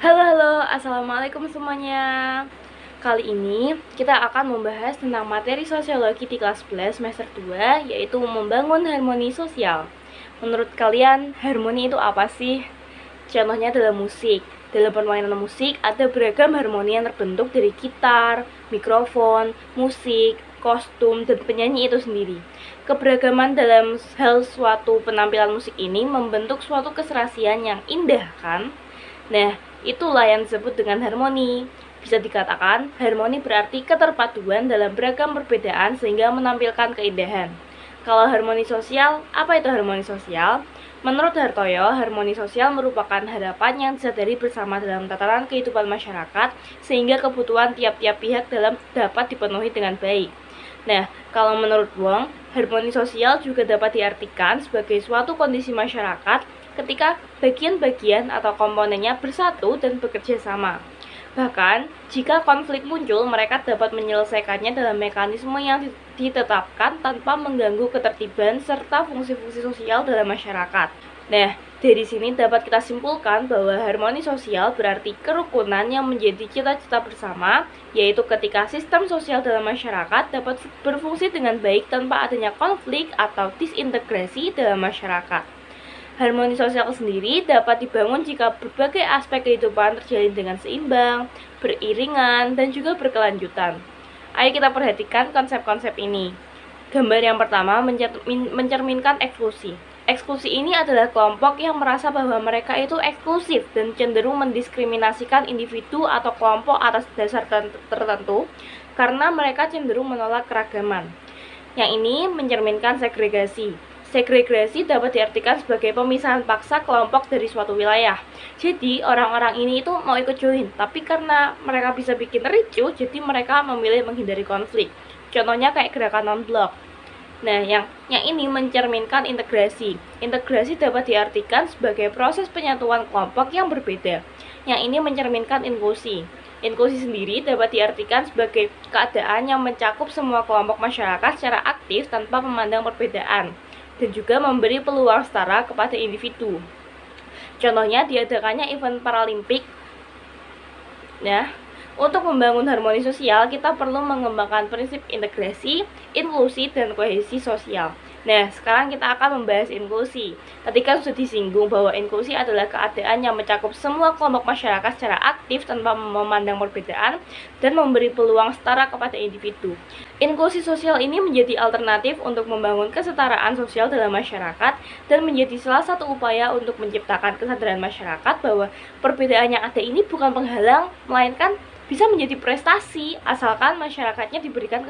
Halo, halo, assalamualaikum semuanya. Kali ini kita akan membahas tentang materi sosiologi di kelas 11 semester 2, yaitu membangun harmoni sosial. Menurut kalian, harmoni itu apa sih? Contohnya dalam musik. Dalam permainan musik ada beragam harmoni yang terbentuk dari gitar, mikrofon, musik, kostum, dan penyanyi itu sendiri. Keberagaman dalam hal suatu penampilan musik ini membentuk suatu keserasian yang indah, kan? Nah, itulah yang disebut dengan harmoni. Bisa dikatakan, harmoni berarti keterpaduan dalam beragam perbedaan sehingga menampilkan keindahan. Kalau harmoni sosial, apa itu harmoni sosial? Menurut Hartoyo, harmoni sosial merupakan harapan yang disadari bersama dalam tataran kehidupan masyarakat sehingga kebutuhan tiap-tiap pihak dapat dipenuhi dengan baik. Nah, kalau menurut Wong, harmoni sosial juga dapat diartikan sebagai suatu kondisi masyarakat ketika bagian-bagian atau komponennya bersatu dan bekerja sama. Bahkan, jika konflik muncul, mereka dapat menyelesaikannya dalam mekanisme yang ditetapkan tanpa mengganggu ketertiban serta fungsi-fungsi sosial dalam masyarakat. Nah, dari sini dapat kita simpulkan bahwa harmoni sosial berarti kerukunan yang menjadi cita-cita bersama, yaitu ketika sistem sosial dalam masyarakat dapat berfungsi dengan baik tanpa adanya konflik atau disintegrasi dalam masyarakat. Harmoni sosial sendiri dapat dibangun jika berbagai aspek kehidupan terjalin dengan seimbang, beriringan, dan juga berkelanjutan. Ayo kita perhatikan konsep-konsep ini. Gambar yang pertama mencerminkan eksklusi. Eksklusi ini adalah kelompok yang merasa bahwa mereka itu eksklusif dan cenderung mendiskriminasikan individu atau kelompok atas dasar tertentu karena mereka cenderung menolak keragaman. Yang ini mencerminkan segregasi. Segregasi dapat diartikan sebagai pemisahan paksa kelompok dari suatu wilayah. Jadi orang-orang ini itu mau ikut join, tapi karena mereka bisa bikin ricuh, jadi mereka memilih menghindari konflik. Contohnya kayak gerakan non-blok. Nah, yang ini mencerminkan integrasi. Integrasi dapat diartikan sebagai proses penyatuan kelompok yang berbeda. Yang ini mencerminkan inklusi. Inklusi sendiri dapat diartikan sebagai keadaan yang mencakup semua kelompok masyarakat secara aktif tanpa memandang perbedaan, dan juga memberi peluang setara kepada individu. Contohnya diadakannya event Paralimpik. Nah, untuk membangun harmoni sosial, kita perlu mengembangkan prinsip integrasi, inklusi, dan kohesi sosial. Nah, sekarang kita akan membahas inklusi. Tadi kan sudah disinggung bahwa inklusi adalah keadaan yang mencakup semua kelompok masyarakat secara aktif tanpa memandang perbedaan dan memberi peluang setara kepada individu. Inklusi sosial ini menjadi alternatif untuk membangun kesetaraan sosial dalam masyarakat dan menjadi salah satu upaya untuk menciptakan kesadaran masyarakat bahwa perbedaan yang ada ini bukan penghalang, melainkan bisa menjadi prestasi asalkan masyarakatnya diberikan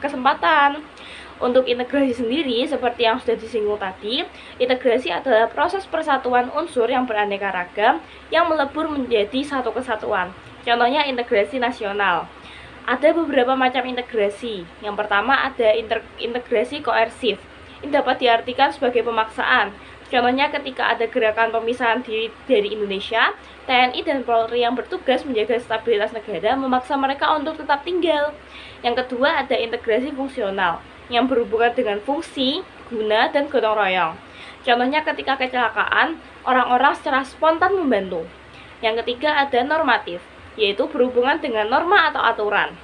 kesempatan. Untuk integrasi sendiri, seperti yang sudah disinggung tadi, integrasi adalah proses persatuan unsur yang beraneka ragam yang melebur menjadi satu kesatuan. Contohnya integrasi nasional. Ada beberapa macam integrasi. Yang pertama ada integrasi koersif. Ini dapat diartikan sebagai pemaksaan. Contohnya ketika ada gerakan pemisahan diri dari Indonesia, TNI dan Polri yang bertugas menjaga stabilitas negara memaksa mereka untuk tetap tinggal. Yang kedua ada integrasi fungsional, yang berhubungan dengan fungsi, guna, dan gotong royong. Contohnya ketika kecelakaan, orang-orang secara spontan membantu. Yang ketiga ada normatif, yaitu berhubungan dengan norma atau aturan.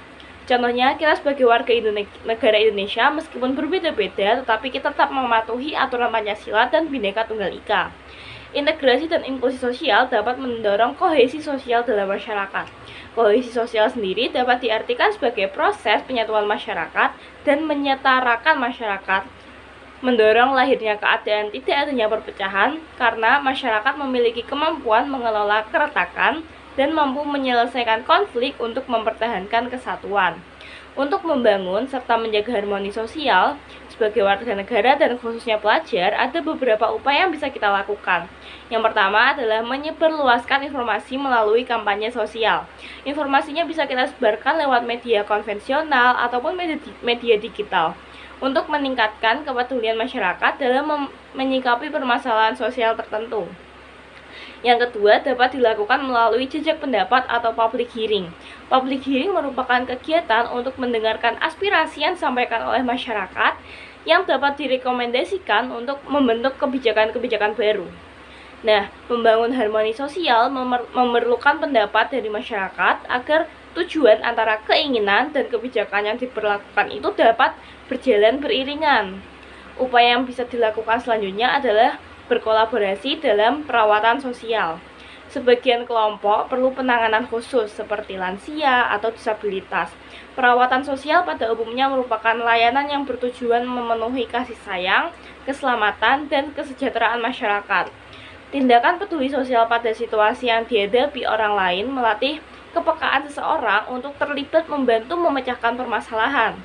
Contohnya, kita sebagai warga negara Indonesia meskipun berbeda-beda, tetapi kita tetap mematuhi aturan Pancasila dan Bhinneka Tunggal Ika. Integrasi dan inklusi sosial dapat mendorong kohesi sosial dalam masyarakat. Kohesi sosial sendiri dapat diartikan sebagai proses penyatuan masyarakat dan menyetarakan masyarakat, mendorong lahirnya keadaan tidak adanya perpecahan karena masyarakat memiliki kemampuan mengelola keretakan dan mampu menyelesaikan konflik untuk mempertahankan kesatuan. Untuk membangun serta menjaga harmoni sosial sebagai warga negara dan khususnya pelajar, ada beberapa upaya yang bisa kita lakukan. Yang pertama adalah menyebarluaskan informasi melalui kampanye sosial. Informasinya bisa kita sebarkan lewat media konvensional ataupun media digital untuk meningkatkan kepedulian masyarakat dalam menyikapi permasalahan sosial tertentu. Yang kedua dapat dilakukan melalui jejak pendapat atau public hearing. Public hearing merupakan kegiatan untuk mendengarkan aspirasi yang disampaikan oleh masyarakat yang dapat direkomendasikan untuk membentuk kebijakan-kebijakan baru. Nah, membangun harmoni sosial memerlukan pendapat dari masyarakat agar tujuan antara keinginan dan kebijakan yang diberlakukan itu dapat berjalan beriringan. Upaya yang bisa dilakukan selanjutnya adalah berkolaborasi dalam perawatan sosial. Sebagian kelompok perlu penanganan khusus seperti lansia atau disabilitas. Perawatan sosial pada umumnya merupakan layanan yang bertujuan memenuhi kasih sayang, keselamatan, dan kesejahteraan masyarakat. Tindakan peduli sosial pada situasi yang dihadapi orang lain melatih kepekaan seseorang untuk terlibat membantu memecahkan permasalahan.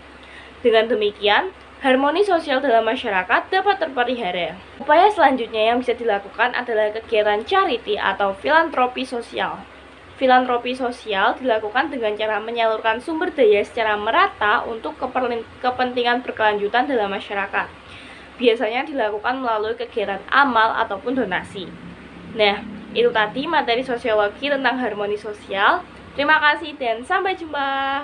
Dengan demikian, harmoni sosial dalam masyarakat dapat terpelihara. Upaya selanjutnya yang bisa dilakukan adalah kegiatan charity atau filantropi sosial. Filantropi sosial dilakukan dengan cara menyalurkan sumber daya secara merata untuk kepentingan berkelanjutan dalam masyarakat. Biasanya dilakukan melalui kegiatan amal ataupun donasi. Nah, itu tadi materi sosiologi tentang harmoni sosial. Terima kasih dan sampai jumpa.